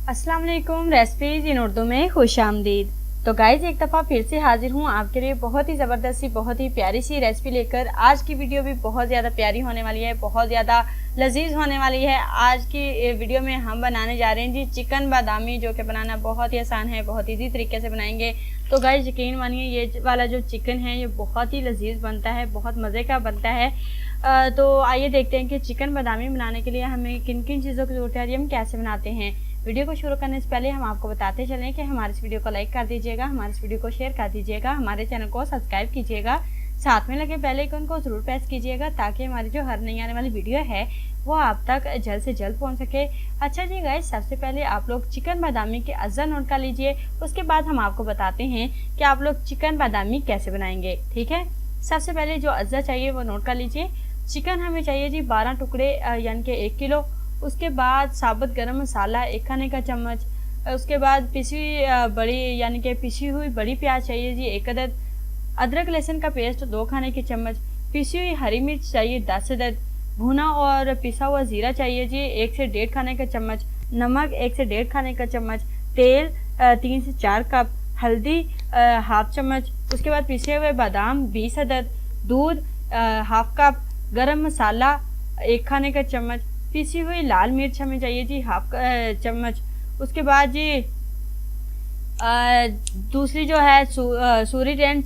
अस्सलाम वालेकुम। रेसिपीज इन उर्दू में खुश आमदीद। तो गाइज एक दफ़ा फिर से हाजिर हूँ आपके लिए बहुत ही ज़बरदस्त सी बहुत ही प्यारी सी रेसिपी लेकर। आज की वीडियो भी बहुत ज़्यादा प्यारी होने वाली है, बहुत ज़्यादा लजीज होने वाली है। आज की वीडियो में हम बनाने जा रहे हैं जी चिकन बादामी, जो कि बनाना बहुत ही आसान है, बहुत ईजी तरीके से बनाएंगे। तो गाइज यकीन मानिए ये वाला जो चिकन है ये बहुत ही लजीज बनता है, बहुत मज़े का बनता है। तो आइए देखते हैं कि चिकन बादामी बनाने के लिए हमें किन किन चीज़ों की ज़रूरत है, हम कैसे बनाते हैं। वीडियो को शुरू करने से पहले हम आपको बताते चलें कि हमारे इस वीडियो को लाइक कर दीजिएगा, हमारे इस वीडियो को शेयर कर दीजिएगा, हमारे चैनल को सब्सक्राइब कीजिएगा, साथ में लगे बेल आइकन को ज़रूर प्रेस कीजिएगा ताकि हमारी जो हर नई आने वाली वीडियो है वो आप तक जल्द से जल्द पहुंच सके। अच्छा जी गाइस, सबसे पहले आप लोग चिकन बादामी के अज्जा नोट कर लीजिए, उसके बाद हम आपको बताते हैं कि आप लोग चिकन बादामी कैसे बनाएंगे। ठीक है, सबसे पहले जो अज्जा चाहिए वो नोट कर लीजिए। चिकन हमें चाहिए जी 12 टुकड़े यानी कि 1 किलो। उसके बाद साबुत गरम मसाला 1 खाने का चम्मच। उसके बाद पिसी बड़ी यानी कि पिसी हुई बड़ी प्याज चाहिए जी 1 अदद। अदरक लहसुन का पेस्ट 2 खाने के चम्मच। पिसी हुई हरी मिर्च चाहिए 10 अदद। भुना और पिसा हुआ ज़ीरा चाहिए जी 1 से 1.5 खाने का चम्मच। नमक 1 से 1.5 खाने का चम्मच। तेल 3 से 4 कप। हल्दी हाफ चम्मच। उसके बाद पिसे हुए बादाम 20 अदद। दूध हाफ कप। गरम मसाला 1 खाने का चम्मच। पिसी हुई लाल मिर्च हमें चाहिए जी हाफ चम्मच। उसके बाद जी दूसरी जो है सूरी रेड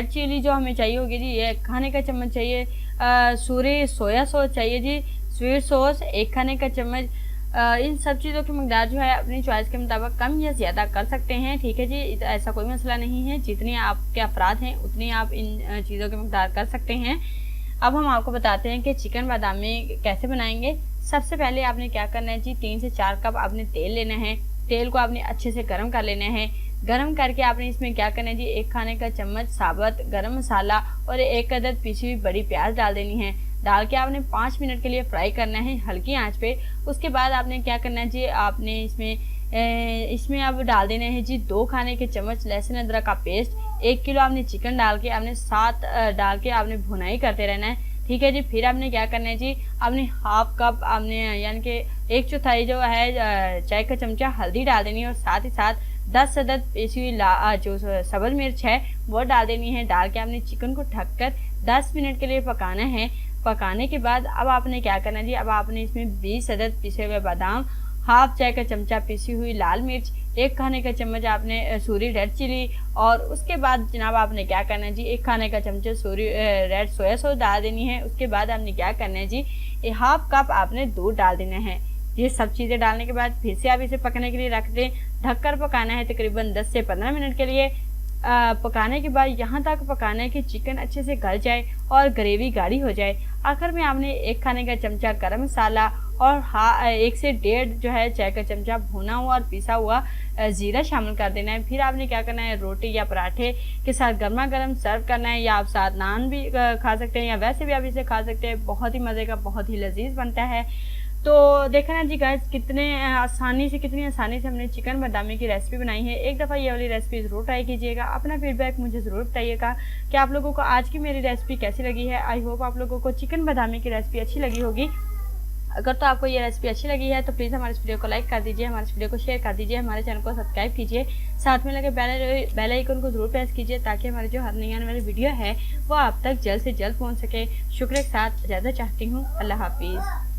चिली जो हमें चाहिए होगी जी 1 खाने का चम्मच चाहिए। सूरी सोया सॉस चाहिए जी, स्वीट सॉस 1 खाने का चम्मच। इन सब चीज़ों की मकदार जो है अपनी चॉइस के मुताबिक कम या ज़्यादा कर सकते हैं। ठीक है जी, ऐसा कोई मसला नहीं है, जितनी आपके अफराद हैं उतनी आप इन चीज़ों की मकदार कर सकते हैं। अब हम आपको बताते हैं कि चिकन बादामी कैसे बनाएंगे। सबसे पहले आपने क्या करना है जी, 3 से 4 कप आपने तेल लेना है। तेल को आपने अच्छे से गर्म कर लेना है। गर्म करके आपने इसमें क्या करना है जी, 1 खाने का चम्मच साबुत गरम मसाला और 1 अदद पिसी हुई बड़ी प्याज डाल देनी है। डाल के आपने 5 मिनट के लिए फ्राई करना है हल्की आंच पे। उसके बाद आपने क्या करना है जी, आपने इसमें अब डाल देना है जी 2 खाने के चम्मच लहसुन अदरक का पेस्ट। 1 किलो आपने चिकन डाल के आपने साथ डाल के आपने भुनाई करते रहना है। ठीक है जी, फिर आपने क्या करना है जी, आपने हाफ कप आपने यानी कि 1/4 जो है चाय का चमचा हल्दी डाल देनी है और साथ ही साथ 10 अदद पिसी हुई जो सब्ज़ मिर्च है वो डाल देनी है। डाल के आपने चिकन को ढककर 10 मिनट के लिए पकाना है। पकाने के बाद अब आपने क्या करना है जी, अब आपने इसमें 20 अदद पिसे हुए बादाम, हाफ चाय का चमचा पिसी हुई लाल मिर्च, 1 खाने का चम्मच आपने सूरी रेड चिली और उसके बाद जनाब आपने क्या करना है जी, 1 खाने का चमचा सूरी रेड सोया सॉस डाल देनी है। उसके बाद आपने क्या करना है जी, हाफ कप आपने दूध डाल देना है। ये सब चीज़ें डालने के बाद फिर से आप इसे पकने के लिए रख दें। ढककर पकाना है तकरीबन 10 से 15 मिनट के लिए। पकाने के बाद यहाँ तक पकाना है कि चिकन अच्छे से गल जाए और ग्रेवी गाढ़ी हो जाए। आखिर में आपने 1 खाने का चमचा गरम मसाला और 1 से 1.5 जो है चाय का चमचा भुना हुआ और पिसा हुआ ज़ीरा शामिल कर देना है। फिर आपने क्या करना है, रोटी या पराठे के साथ गर्मा गर्म सर्व करना है, या आप साथ नान भी खा सकते हैं या वैसे भी आप इसे खा सकते हैं। बहुत ही मज़े का, बहुत ही लजीज बनता है। तो देखा ना जी गाइस, कितनी आसानी से हमने चिकन बादामी की रेसिपी बनाई है। एक दफ़ा ये वाली रेसिपी ज़रूर ट्राई कीजिएगा। अपना फीडबैक मुझे ज़रूर बताइएगा कि आप लोगों को आज की मेरी रेसिपी कैसी लगी है। आई होप आप लोगों को चिकन बादामी की रेसिपी अच्छी लगी होगी। अगर तो आपको ये रेसिपी अच्छी लगी है तो प्लीज़ हमारे इस वीडियो को लाइक कर दीजिए, हमारे इस वीडियो को शेयर कर दीजिए, हमारे चैनल को सब्सक्राइब कीजिए, साथ में लगे बेल आइकन को ज़रूर प्रेस कीजिए ताकि हमारी जो हर नई आने वाली वीडियो है वो आप तक जल्द से जल्द पहुँच सके। शुक्रिया के साथ इजाज़त चाहती हूँ। अल्लाह हाफिज़।